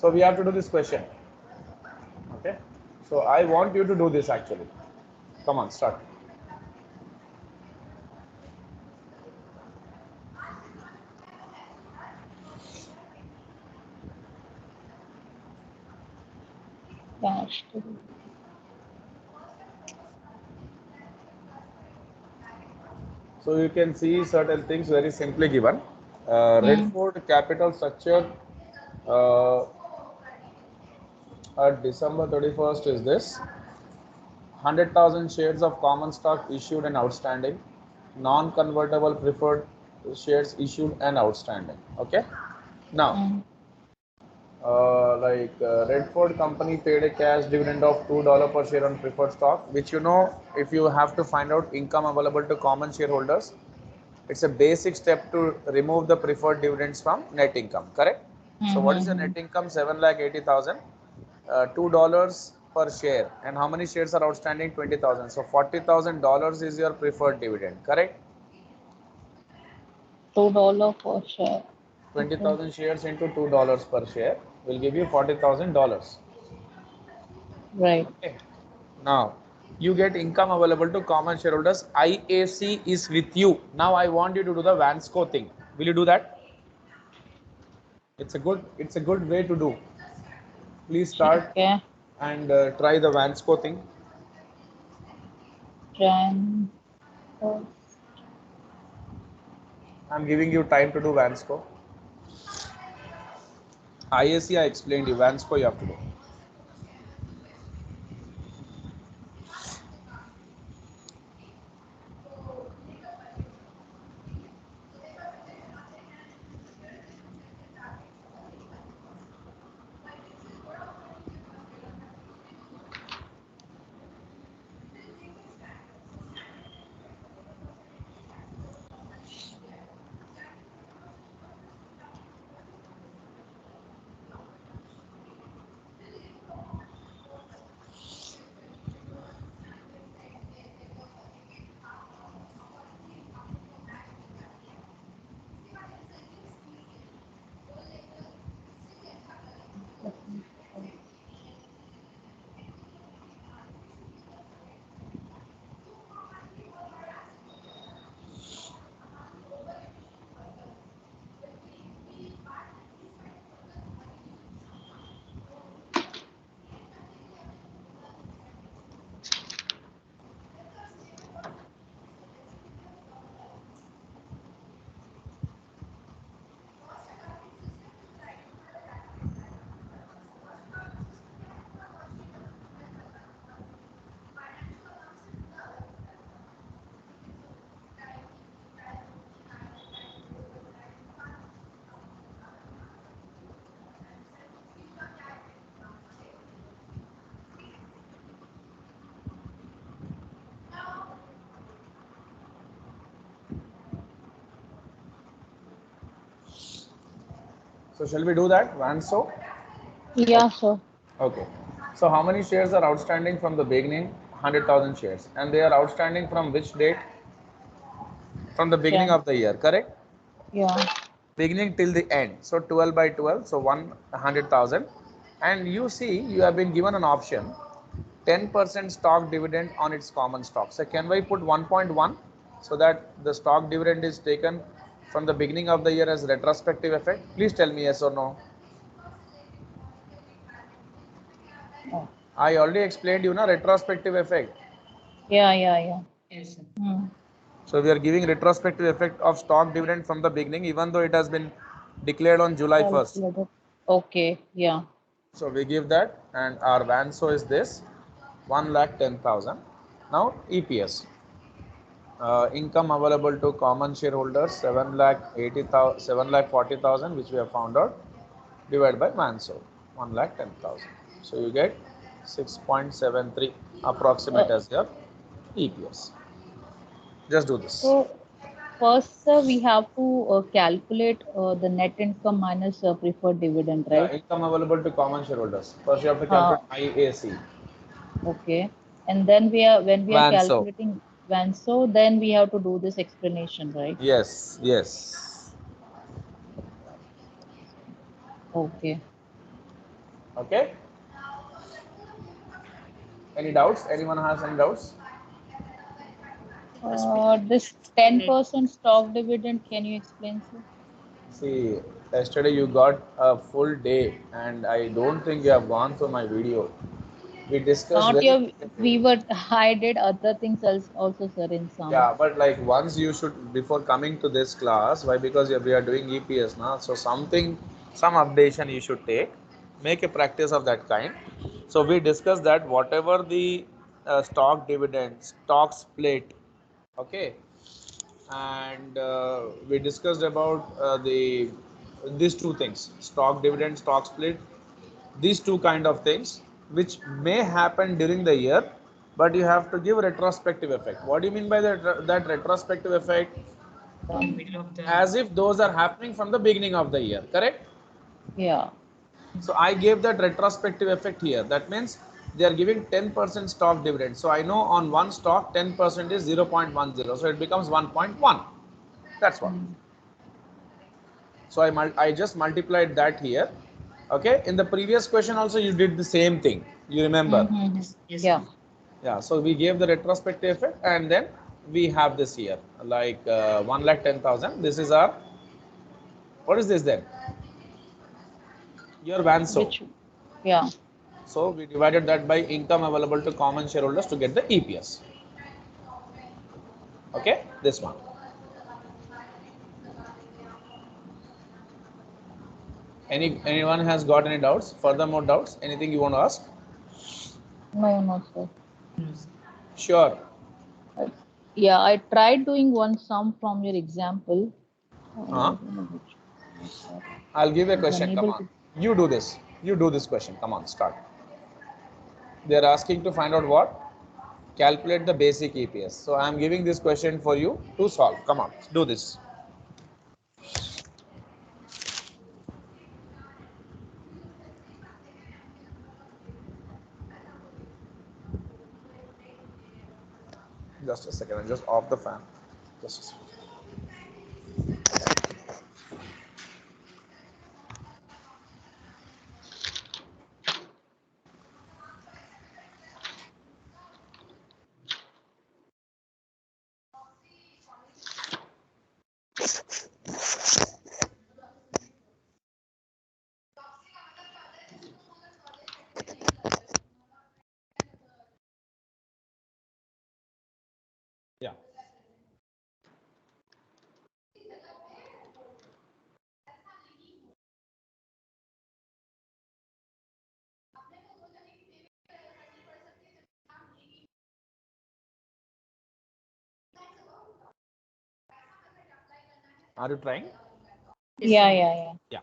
So we have to do this question. Okay. So I want you to do this actually. Come on, start. So you can see certain things very simply given. Redford capital structure uh, at December 31st is this: 100,000 shares of common stock issued and outstanding, non-convertible preferred shares issued and outstanding. Okay. Now, Redford company paid a cash dividend of $2 per share on preferred stock, which you know, if you have to find out income available to common shareholders, it's a basic step to remove the preferred dividends from net income, correct? So what is the net income? 7,80,000, $2 per share, and how many shares are outstanding? 20,000. So $40,000 is your preferred dividend, correct? $2 per share. 20,000 shares into $2 per share will give you $40,000. Right. Okay. Now you get income available to common shareholders. IAC is with you. Now I want you to do the Vansco thing. Will you do that? It's a good way to do. Please start and try the Vansco thing. I'm giving you time to do Vansco. IAC I explained you. Vansco you have to do. So shall we do that, Vanso? Yeah, sir. Okay. So how many shares are outstanding from the beginning? 100,000 shares. And they are outstanding from which date? From the beginning of the year, correct? Yeah. Beginning till the end. So 12 by 12, so 100,000. And you see, you have been given an option, 10% stock dividend on its common stock. So can we put 1.1 so that the stock dividend is taken from the beginning of the year as retrospective effect? Please tell me yes or no. I already explained you na retrospective effect. Yeah. Yes, sir. So we are giving retrospective effect of stock dividend from the beginning, even though it has been declared on July 1st. Okay, yeah. So we give that, and our Vanso is this, 1,10,000. Now EPS. Income available to common shareholders, 7,40,000, which we have found out, divided by Vanso, 1,10,000. So you get 6.73 approximate as your EPS. Just do this. So first, sir, we have to calculate the net income minus preferred dividend, right? Yeah, income available to common shareholders. First, you have to calculate IAC. Okay, and then when we are Vanso. calculating Vanso, then we have to do this explanation, right? Yes. Okay. Okay. Any doubts? Anyone has any doubts? This 10% stock dividend, can you explain, sir? See, yesterday you got a full day, and I don't think you have gone through my video. We discussed Not very. your, we were, I did other things also, sir, in some. Yeah, but like once you should before coming to this class, why? Because we are doing EPS now, so something, some updation you should take, make a practice of that kind. So we discussed that whatever the stock dividend, stock split, okay, and we discussed about the these two things: stock dividend, stock split, these two kind of things which may happen during the year, but you have to give retrospective effect. What do you mean by that retrospective effect? From middle of the As if those are happening from the beginning of the year, correct? Yeah. So I gave that retrospective effect here. That means they are giving 10% stock dividend, so I know on one stock 10% is 0.10, so it becomes 1.1. That's what. So I just multiplied that here. Okay, in the previous question also you did the same thing, you remember? Mm-hmm. yes, Yeah. Yeah, so we gave the retrospective effect, and then we have this here like 1,10,000. This is our, what is this then? Your Vanso. Which, yeah. So we divided that by income available to common shareholders to get the EPS. Okay, this one. Anyone has got any doubts? Further more doubts? Anything you want to ask? No, no, sir. no, sir. Sure. Uh, Yeah, I tried doing one sum from your example. Huh? I don't know which was that. I'll give a I was question. Come unable on. to. You do this. You do this question. Come on, start. They are asking to find out what? Calculate the basic EPS. So I am giving this question for you to solve. Come on, do this. Just a second. I'm just off the fan. Just a second. Yeah. Are you trying? Yes, Yeah, sir. yeah, yeah. Yeah.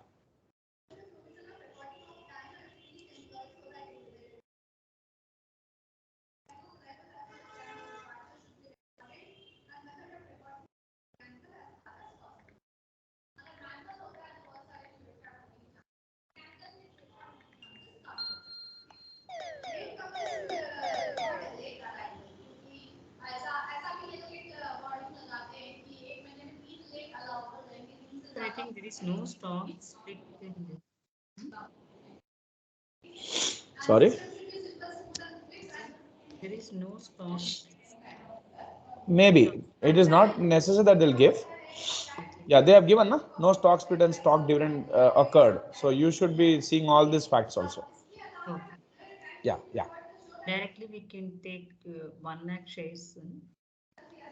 Sir, I think there is no stock split in this. Sorry. There is no stock. Maybe it is not necessary that they'll give. Okay. Yeah, they have given no stock split and stock dividend occurred. So you should be seeing all these facts also. Okay. Yeah, yeah. Directly we can take 1 lakh shares.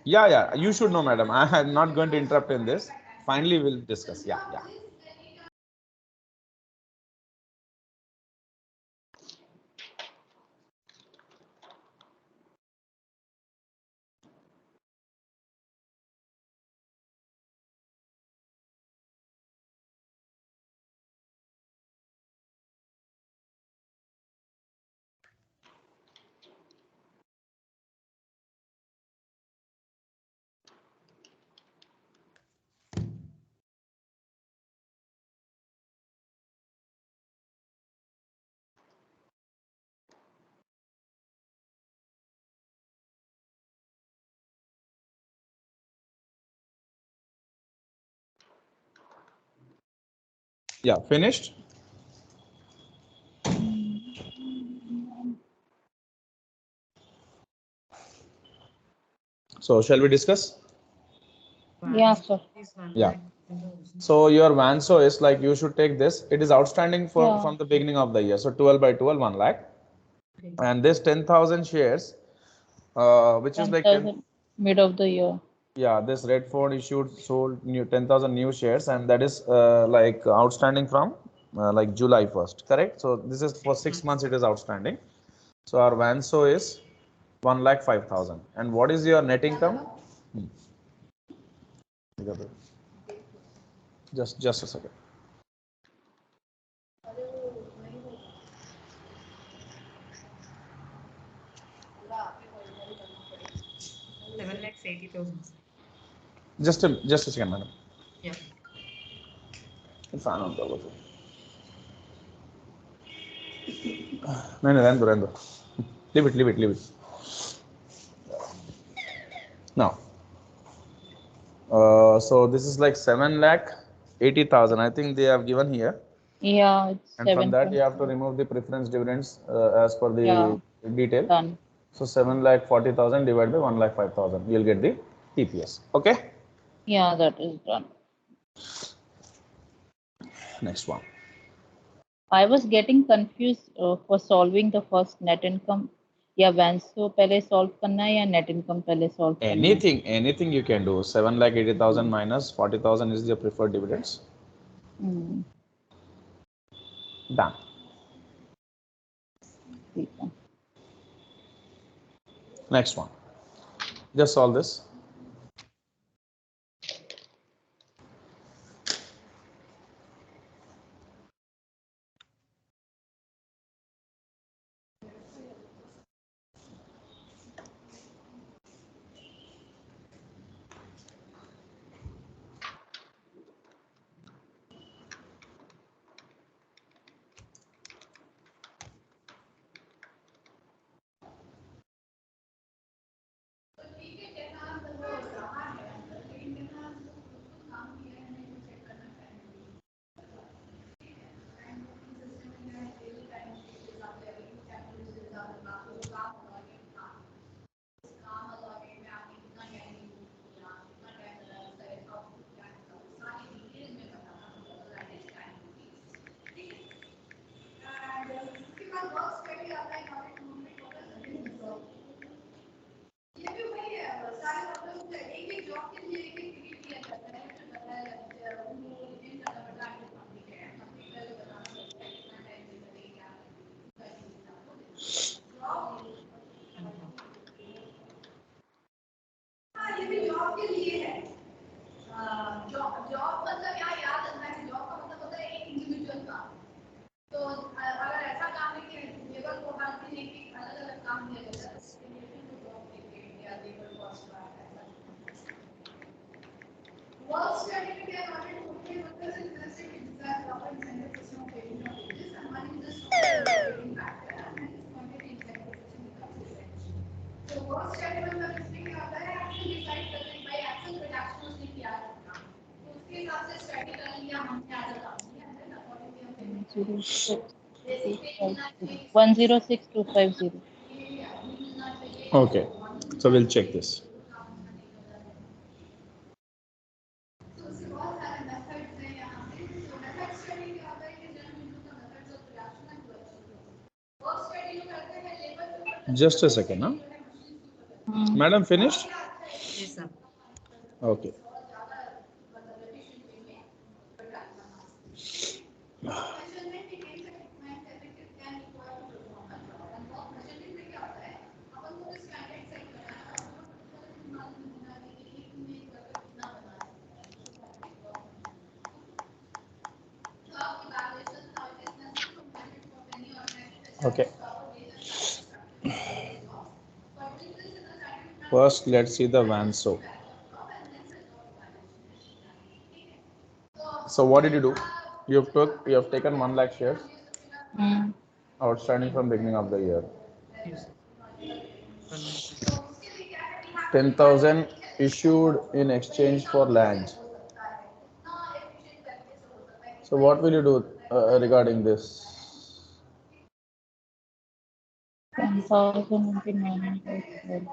Yeah, yeah. You should know, madam. I am not going to interrupt in this. Finally, we'll discuss. Yeah, yeah. Yeah, finished. So shall we discuss? Yeah, sir. Is 1 Yeah. lakh 10,000. So your Vanso is like you should take this. It is outstanding Yeah. from the beginning of the year. So 12 by 12, 1 lakh. Okay. And this 10,000 shares, which is like 10, 10,000 mid of the year. yeah, this red phone issued sold new 10,000 new shares, and that is like outstanding from like July 1st, correct? So this is for 6 months it is outstanding. So our Vanso is 1,05,000. And what is your net income? Just a second. Seven lakhs 80,000. Just a second, madam. Yeah. Fan on the other. No, no, रहने दो. Leave it. Now, so this is like 7 lakh 80,000. I think they have given here. Yeah, it's And from that, you have to 7.5. remove the preference dividends as per Yeah, the detail. done. So 7,40,000 divided by 1,05,000. You'll get the TPS. Okay. Yeah, that is done. Next one. I was getting confused for solving the first net income. या वैंसो पहले solve करना है या net income पहले solve करना है? Anything you can do. 7,80,000 minus 40,000 is the preferred dividends. Hmm. Done. ठीक है. Next one. Just solve this. Zero six 106,250. Okay. So we'll check this. Just a second, huh? Madam, finished? Yes, sir. Okay. Okay. First, let's see the Vanso. So what did you do? You have taken 1 lakh shares Hmm. outstanding from beginning of the year. Yes, sir. 1 lakh. 10,000 issued in exchange for land. So what will you do regarding this? 10,000 into 900.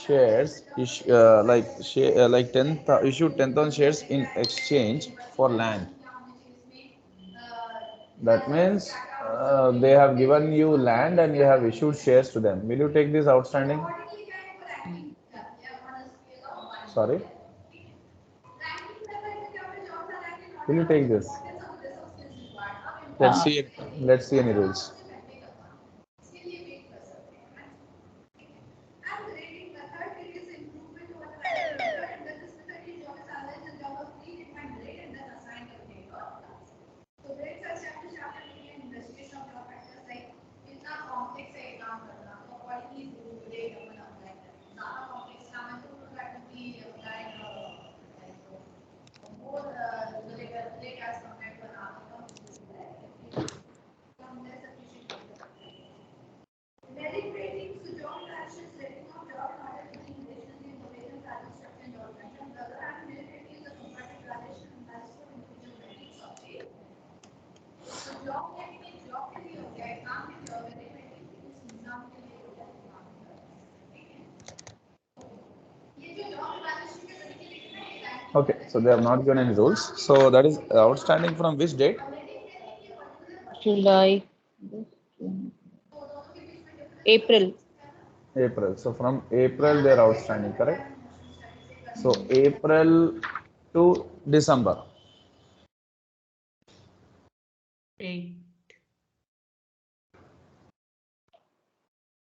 shares like 10 issued 10,000 shares in exchange for land. That means they have given you land and you have issued shares to them. Will you take this outstanding? Sorry? Will you take this? Let's see. Let's see any rules. Okay, so they have not given any rules. So that is outstanding from which date? July, April. April. So from April they are outstanding, correct? So April to December. 8.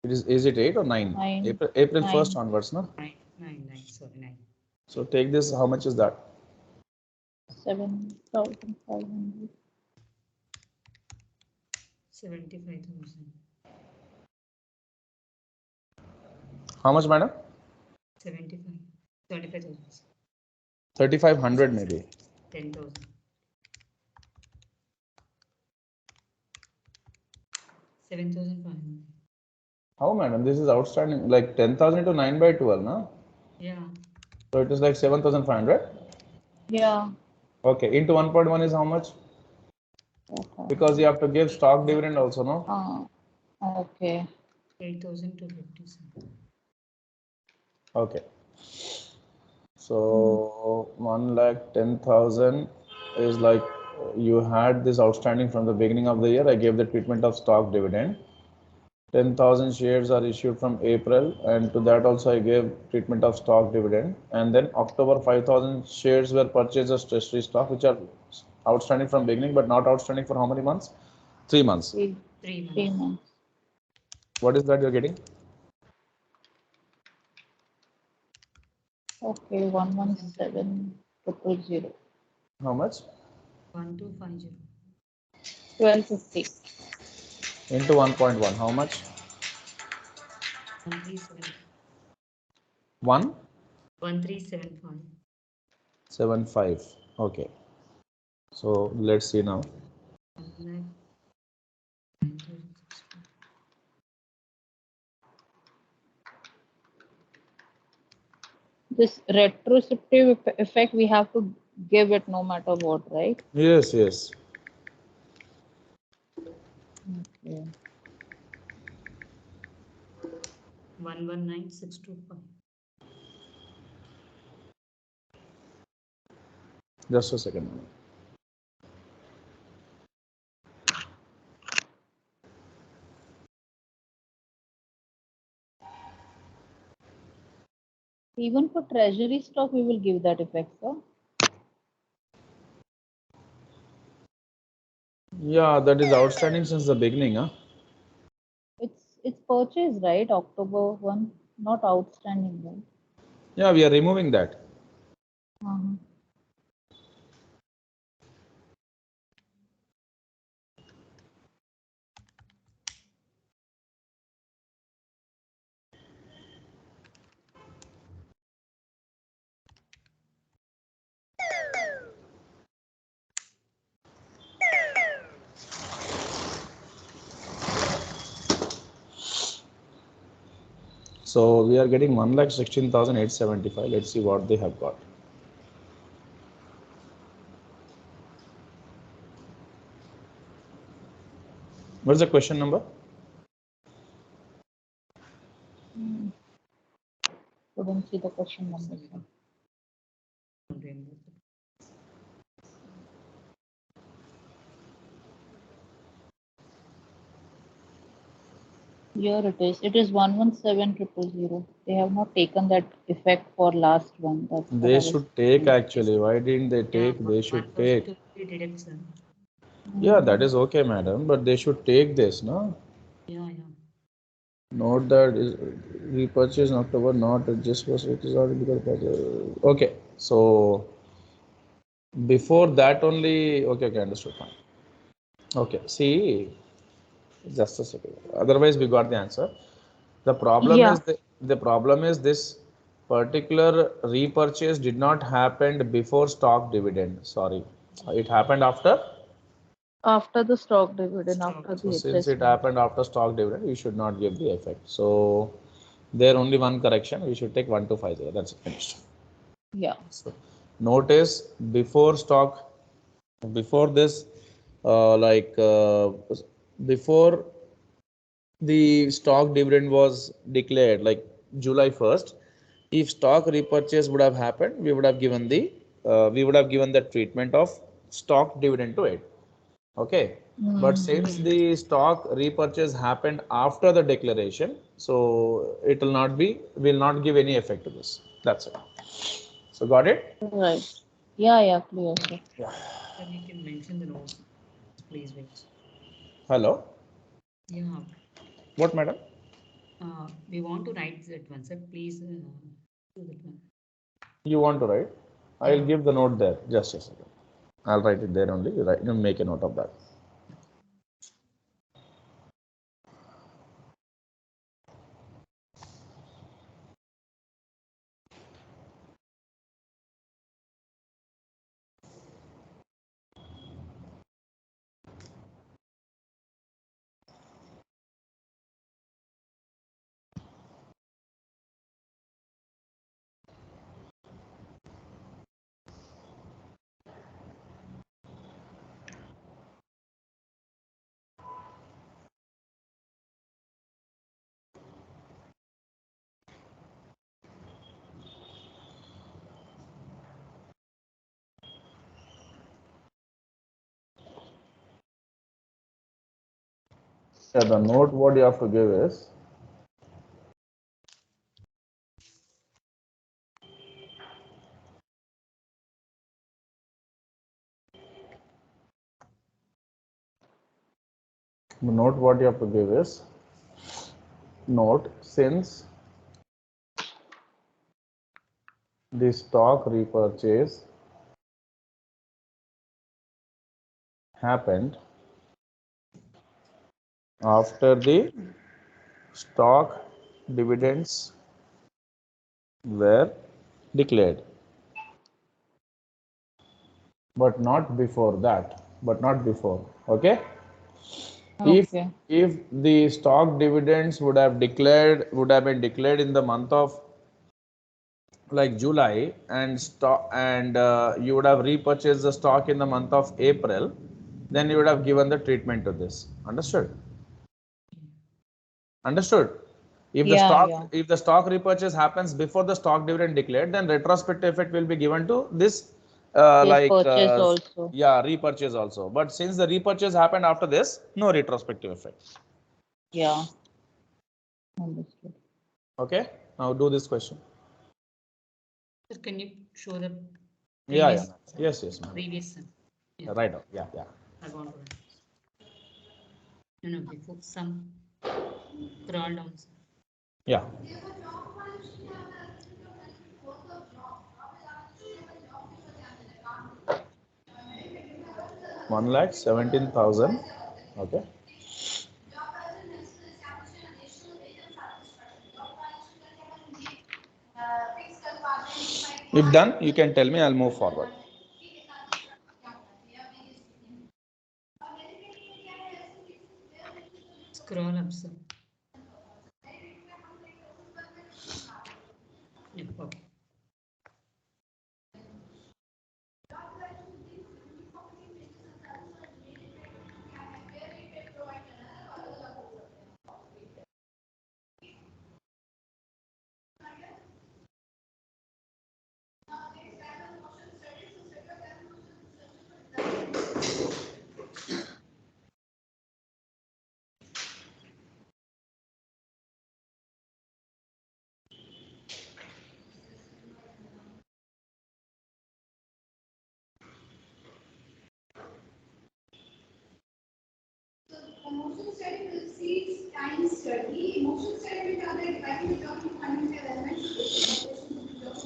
Is it 8 or 9? 9. April 9. 1st onwards, no? 9. Sorry, 9. So take this. How much is that? 7,500. 75,000. How much, madam? 75. 75,000. 3,500 maybe. 10,000. 7,500. How, madam? This is outstanding. Like 10,000 to 9 by 12, no? Yeah. So it is like 7,500. Yeah. Okay. Into 1.1 is how much? Okay. Because you have to give stock dividend also, no? Okay. 8,257. Okay. So 1,10,000 is like you had this outstanding from the beginning of the year. I gave the treatment of stock dividend. 10,000 shares are issued from April, and to that also I gave treatment of stock dividend. And then October 5,000 shares were purchased as treasury stock, which are outstanding from beginning, but not outstanding for how many months? 3 months. 3 3 months. months. What is that you're getting? Okay, 117,000. How much? 1250. 1250. Into 1.1. How much? 1375. 1? 1375. 75. Okay. So let's see now. 1,09,060. This retrospective effect, we have to give it no matter what, right? Yes, yes. Okay. 119,625. Just a second. Even for treasury stock, we will give that effect, sir. Yeah, that is outstanding since the beginning, huh? It's purchased, right? October 1, not outstanding, right? Yeah, we are removing that. Uh-huh. So we are getting 1,16,875. Let's see what they have got. What's the question number? see the question number. Here it is. It is 117000. They have not taken that effect for last one. That's what I They was should take saying. actually. Why didn't they take? They should take. Deduction. Yeah, that is okay, madam. But they should take this, no? Yeah. Note that is repurchase in October, not just was it is already because okay. So before that only okay, understood, fine. Okay, see, just a second. Otherwise, we got the answer. The problem Yeah. is the problem is this particular repurchase did not happen before stock dividend. Sorry, it happened after. After the stock dividend, after So the since it adjustment. happened after stock dividend, we should not give the effect. So there only one correction. We should take 1250. That's it, finished. Yeah. So notice before stock, before this, before the stock dividend was declared, like July 1st, if stock repurchase would have happened, we would have given the treatment of stock dividend to it. Okay. But since the stock repurchase happened after the declaration, so it will not give any effect to this. That's it. So got it? Right. Yeah, clear, sir. Yeah. Then you can mention the notes. Please wait. Hello? Yeah. What, madam? We want to write that one, sir. Please do that one. You want to write? I'll give the note there. Just a second. I'll write it there only. You make a note of that. Yeah, the note what you have to give is note since the stock repurchase happened after the stock dividends were declared, but not before that, okay. Okay. If the stock dividends would have been declared in the month of like July, and you would have repurchased the stock in the month of April, then you would have given the treatment to this. Understood? If the stock repurchase happens before the stock dividend declared, then retrospective effect will be given to this Purchase also. yeah, repurchase also. But since the repurchase happened after this, no retrospective effect. Yeah. Understood. Okay. Now do this question. Sir, can you show the Yeah. previous? Yes, ma'am. Previous. Yeah. Right. Yeah. I want to write. No, before some scroll down. Sir. Yeah. $1,17,000. Okay. If done, you can tell me. I'll move forward. Scroll up, sir. Yeah, okay. Emotion study precedes time study. Emotion study में क्या होता है? Dividing the talking fundamental elements of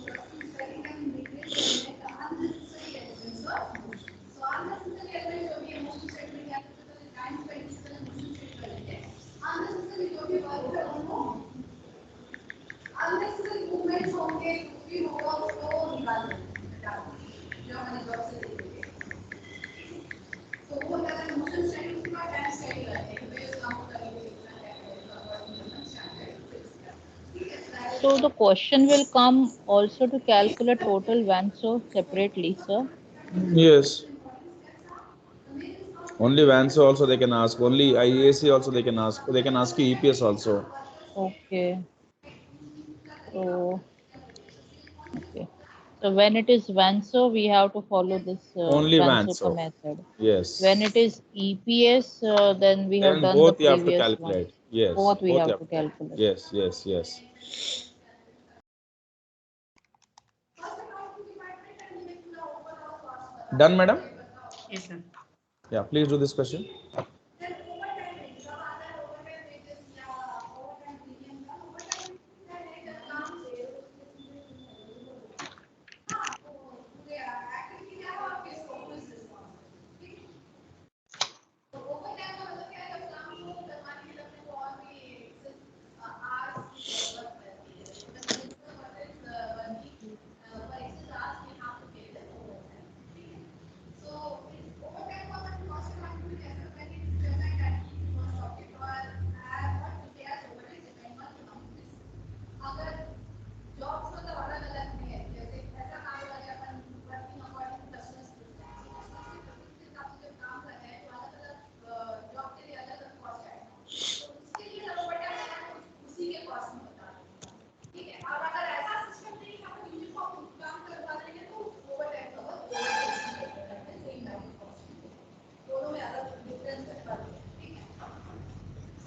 study can replace the unnecessary elements of emotion. So unnecessary elements जो भी emotion study में क्या करते हैं? Time spent इस तरह emotion study करेंगे. Unnecessary जो भी बात है उनको unnecessary movements होंगे, कुछ भी होगा उसको निकाल देंगे. जो हमारी job से देखेंगे. तो वो क्या है? Emotion study उसके बाद time study करते हैं. तो ये काम करेंगे इतना क्या करेगा और standard. So the question will come also to calculate total VANSO separately, sir. Yes. Only VANSO also they can ask. Only IAC also they can ask. They can ask you EPS also. Okay. So, okay. So when it is VANSO, we have to follow this Only VANSO VANSO. method. Yes. When it is EPS, then we have Then done both the you have to previous calculate. one. Yes. Both we you have to calculate. Yes, yes, yes. Done, madam? Yes, sir. Yeah, please do this question.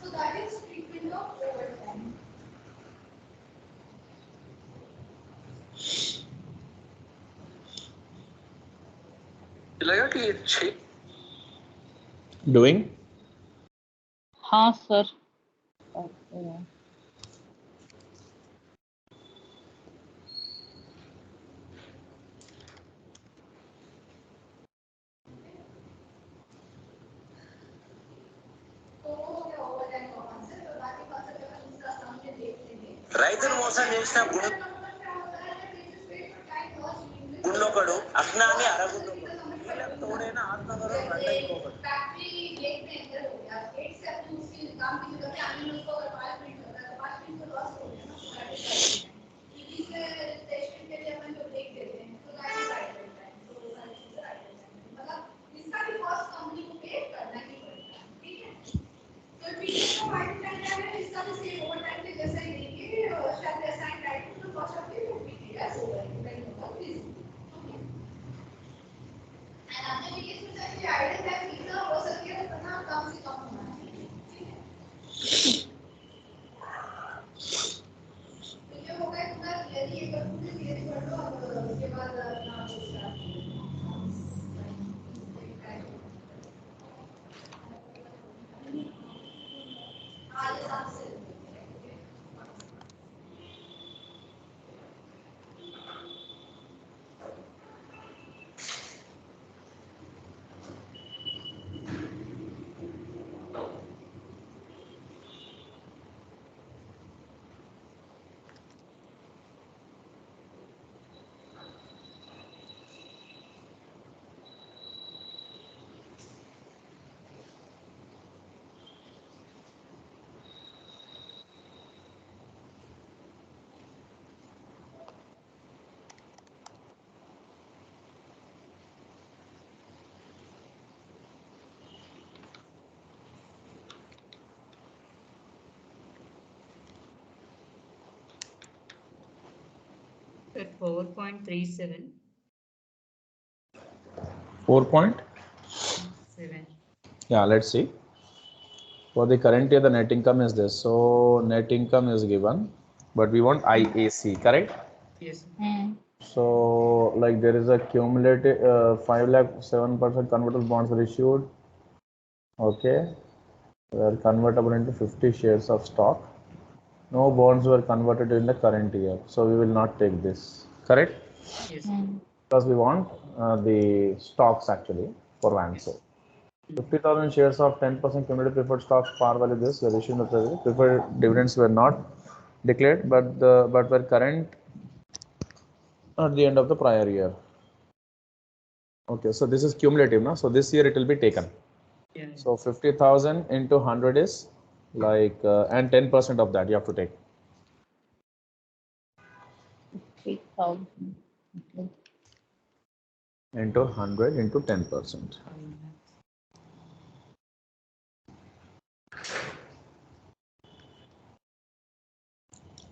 So that is treatment of overtime. Doing? हाँ sir. Okay. రైతులు మోసం చేసిన గుండొకడు అజ్ఞాని అరగుండొకడు వీళ్ళకి తోడైన ఆత్మగౌరవం గంటకోకడు At 4.37. 4.7. Yeah, let's see. For the current year, the net income is this. So net income is given, but we want IAC, correct? Yes. So like there is a cumulative 5 lakh 7% convertible bonds were issued. Okay. were convertible into 50 shares of stock. No bonds were converted in the current year, so we will not take this. Correct? Yes. Because we want the stocks actually for Vanso. 50,000 shares of 10% cumulative preferred stock par value this were issued in the preferred dividends were not declared but were current at the end of the prior year. Okay, so this is cumulative now. So this year it will be taken. Yeah. So 50,000 into 100 is like and 10% of that you have to take. 3,000. Okay. Into 100 into 10%.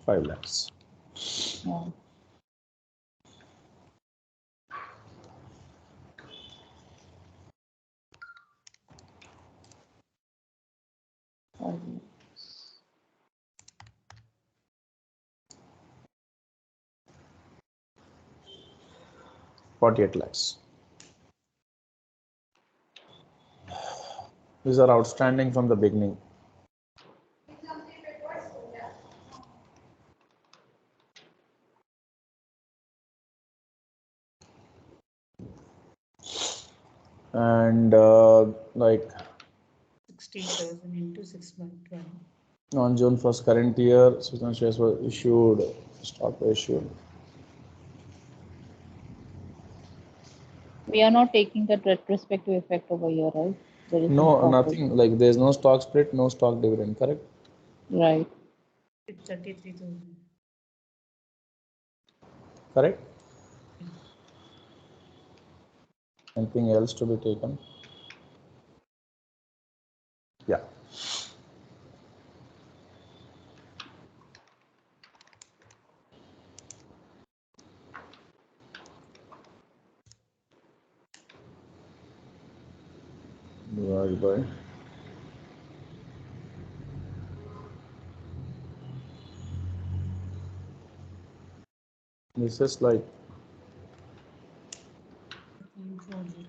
5 lakhs. Yeah. Okay. 48 lakhs. These are outstanding from the beginning. And like 16,000 into 6.1. on June 1st current year, 600 shares were issued, stock were issued. We are not taking that retrospective effect over here, right? There is No, stock nothing, like there's no stock split, no stock dividend, correct? Right. It's 33,000. Correct? Anything else to be taken? Yeah. Divided by this is like 0.40.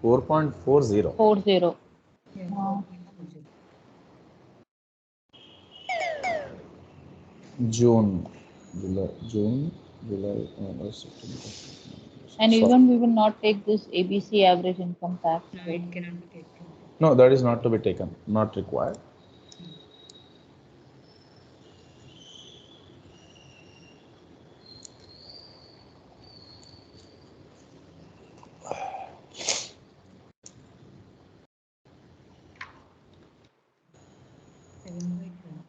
4.40. 40. Yeah, Wow. 4.40. June, July, August, September. And Sorry. even we will not take this ABC average income tax, No, right? it cannot be taken. No, that is not to be taken, not required. Seven by 12.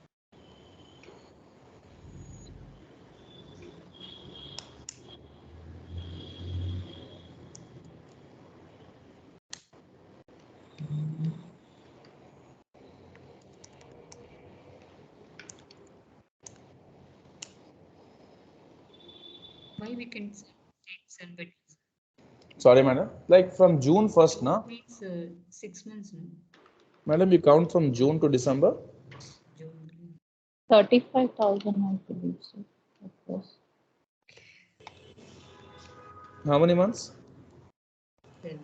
Why we can take 7 by 12? Sorry, madam. Like from June 1st, na? Means 6 months, no? Madam, you count from June to December? June. 35,000, I believe so. Of course. How many months? 7.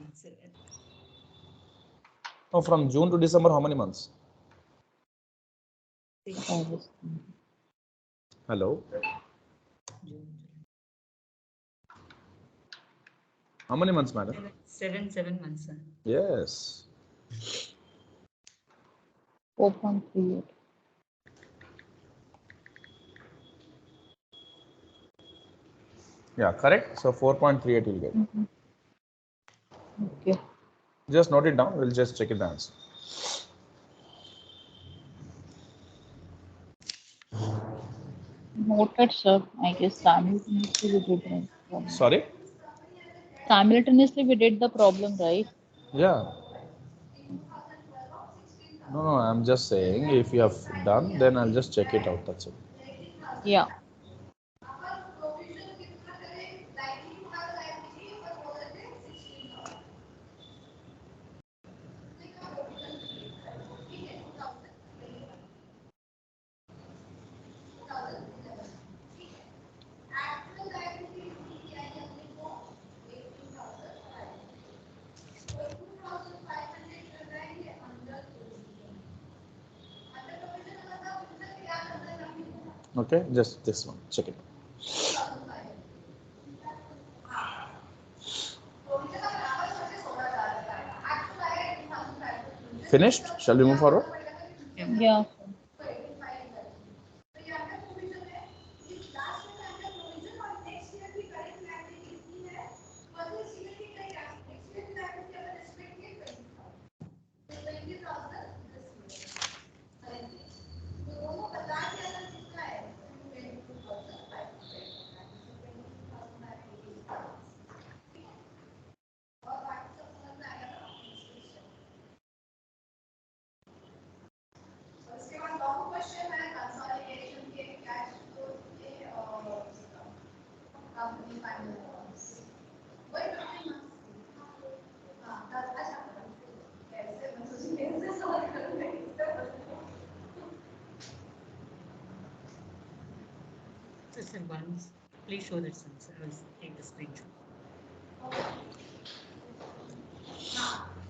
No, from June to December, how many months? 6. August. Hello? June. How many months, madam? 7 months, sir. Yes. 4.38. Yeah, correct. So 4.38 will get. Okay. Just note it down. We'll just check it the answer. Noted, sir. I guess simultaneously we did the problem. Sorry? Simultaneously we did the problem, right? Yeah. No, I'm just saying if you have done, then I'll just check it out. That's it. Yeah. Okay, just this one, check it. Finished? Shall we move forward? Yeah. उसके बाद long question है consolidation के cash flow के company finance वही हां अच्छा कैसे मैं सोची कैसे सॉल्व करूंगा Sir, once, please show that sir. I will take the screenshot.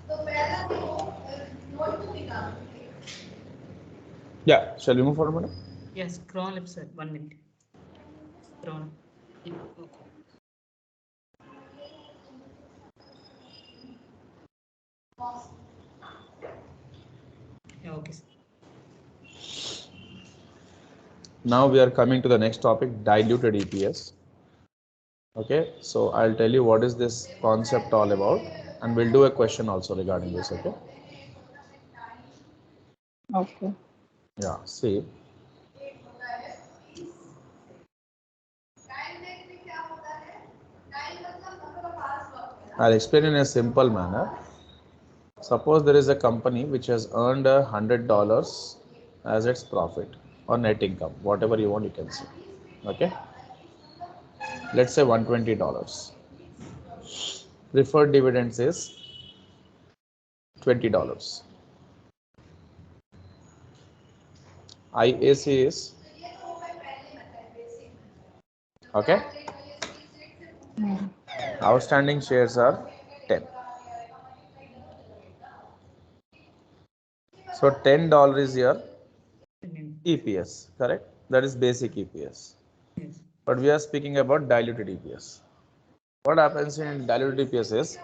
तो पहला नोट टू निकाल Yeah, shall we move forward, madam? Yes, scroll up, sir. 1 minute. Scroll. Okay. Yeah, okay, sir. Now we are coming to the next topic, diluted EPS. Okay, so I'll tell you what is this concept all about, and we'll do a question also regarding this. Okay. Okay. Yeah. See. I'll explain in a simple manner. Suppose there is a company which has earned $100 as its profit or net income, whatever you want, you can say. Okay. Let's say $120. Preferred dividends is $20. IAC is okay. Outstanding shares are 10. So $10 is your EPS, correct? That is basic EPS. Yes. But we are speaking about diluted EPS. What happens in diluted EPS is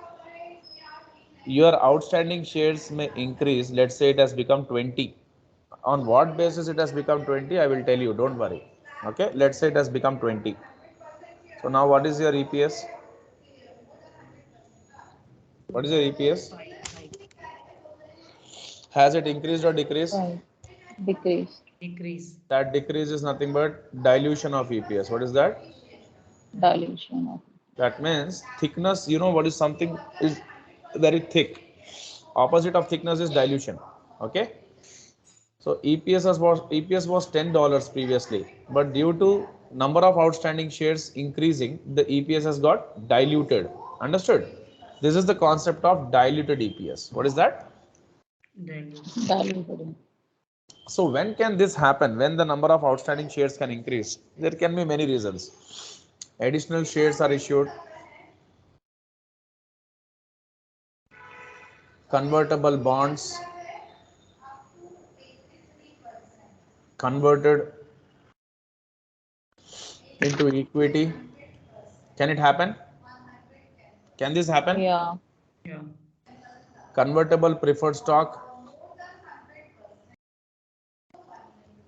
your outstanding shares may increase. Let's say it has become 20. On what basis it has become 20? I will tell you, don't worry. Okay, let's say it has become 20. So now what is your EPS? What is your EPS? Has it increased or decreased? Right. Decrease. Decrease. That decrease is nothing but dilution of EPS. What is that? Dilution of. That means thickness, you know what is something is very thick. Opposite of thickness is dilution. Okay. So EPS was $10 previously, but due to number of outstanding shares increasing, the EPS has got diluted. Understood? This is the concept of diluted EPS. What is that? Diluted. So when can this happen? When the number of outstanding shares can increase? There can be many reasons. Additional shares are issued. Convertible bonds converted into equity. Can it happen? Can this happen? Yeah. Yeah. Convertible preferred stock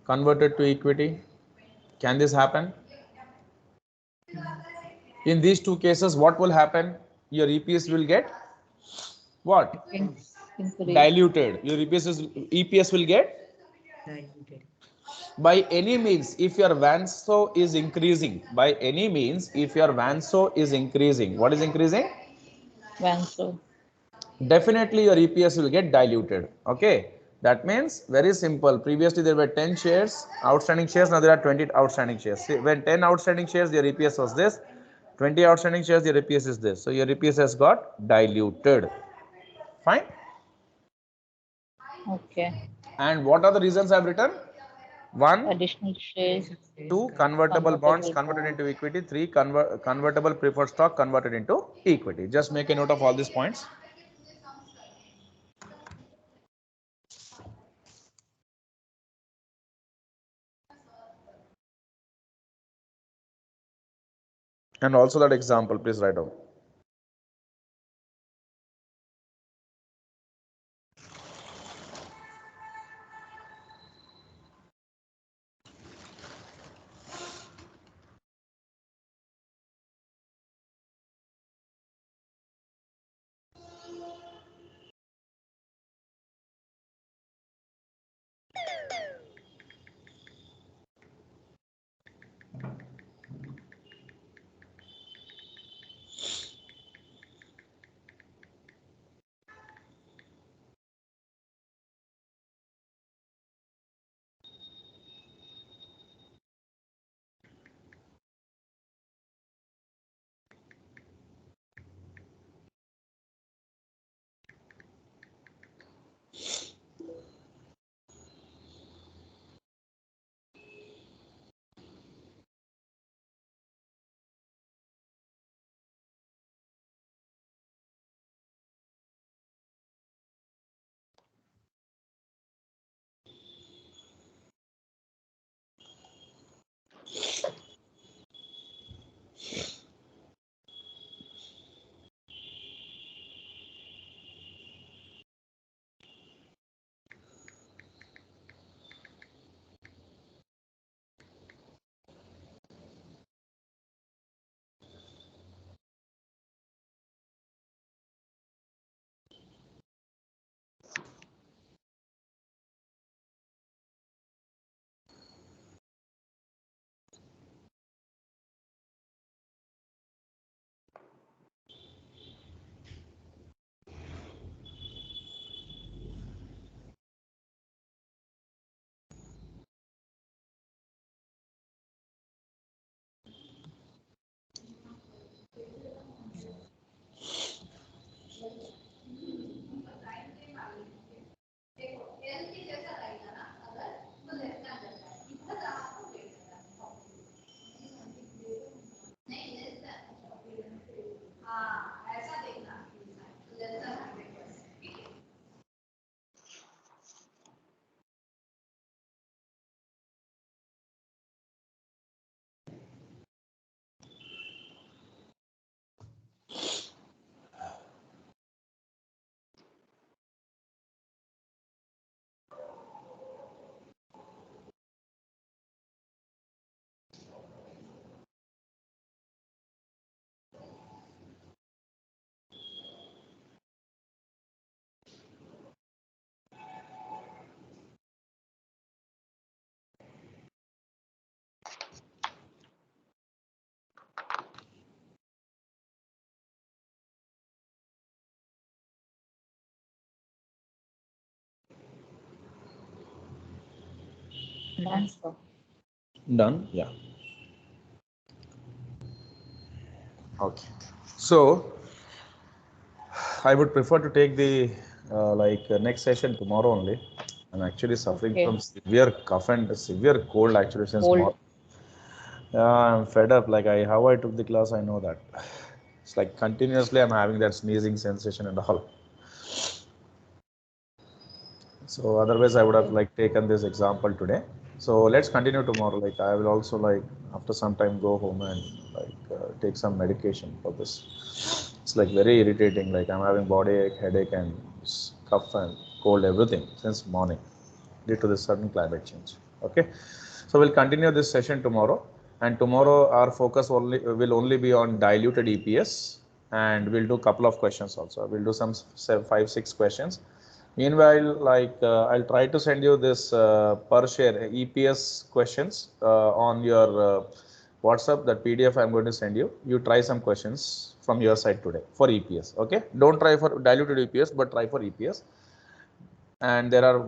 converted to equity. Can this happen? In these two cases, what will happen? Your EPS will get what? Increase. Diluted. Your EPS will get Diluted. by any means. If your VANSO is increasing, by any means, if your VANSO is increasing, what is increasing? VANSO. Definitely your EPS will get diluted. Okay. That means very simple. Previously there were 10 shares, outstanding shares. Now there are 20 outstanding shares. See, when 10 outstanding shares, your EPS was this. 20 outstanding shares, your EPS is this. So your EPS has got diluted. Fine. Okay. And what are the reasons I have written? 1, Additional shares. 2, convertible bonds Convertible converted bonds. into equity. 3, convertible preferred stock converted into equity. Just make a note of all these points. And also that example, please write down. Done, sir. Done? Yeah. Okay. So I would prefer to take the next session tomorrow only. I'm actually suffering Okay. from severe cough and severe cold actually since Cold. morning. Yeah, I'm fed up. Like how I took the class, I know that. It's like continuously I'm having that sneezing sensation and all. So otherwise I would have like taken this example today. So let's continue tomorrow. Like I will also like after some time go home and take some medication for this. It's like very irritating. Like I'm having body ache, headache, and cough and cold everything since morning due to this sudden climate change. Okay, so we'll continue this session tomorrow. And tomorrow our focus will only be on diluted EPS, and we'll do a couple of questions also. We'll do some 5-6 questions. Meanwhile, I'll try to send you this per share EPS questions on your WhatsApp. That PDF I'm going to send you. You try some questions from your side today for EPS. Okay, don't try for diluted EPS, but try for EPS. And there are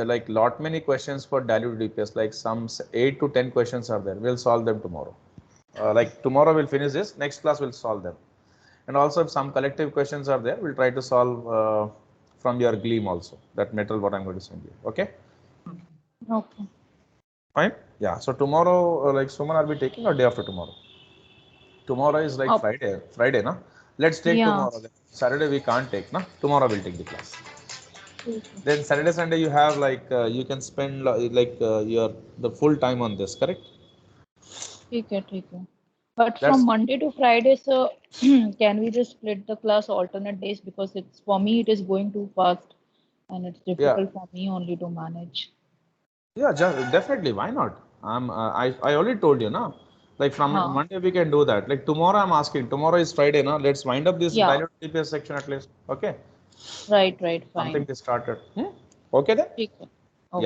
like lot many questions for diluted EPS. Like some 8 to 10 questions are there. We'll solve them tomorrow. Like tomorrow we'll finish this. Next class we'll solve them. And also if some collective questions are there, we'll try to solve from your Gleam also, that metal what I'm going to send you. Okay? Okay. Fine? Yeah. So tomorrow, like Suman, are we taking or day after tomorrow? Tomorrow is like Friday, na? Let's take tomorrow. Saturday we can't take, na? Tomorrow we'll take the class. Then Saturday, Sunday you have you can spend your the full time on this, correct? ठीक है. But That's- from Monday to Friday, sir, can we just split the class alternate days? Because it's for me, it is going too fast and it's difficult for me only to manage. Yeah, definitely. Why not? I already told you, na. Like from Huh. Monday we can do that. Like tomorrow I'm asking. Tomorrow is Friday, na. Let's wind up this Yeah. dilute TPS section at least. Okay. Right, fine. Something they started. Okay then. Okay.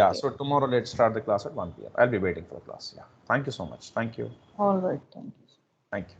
Yeah. So tomorrow let's start the class at 1 p.m. I'll be waiting for the class. Yeah. Thank you so much. Thank you. All right, thank you. Thank you.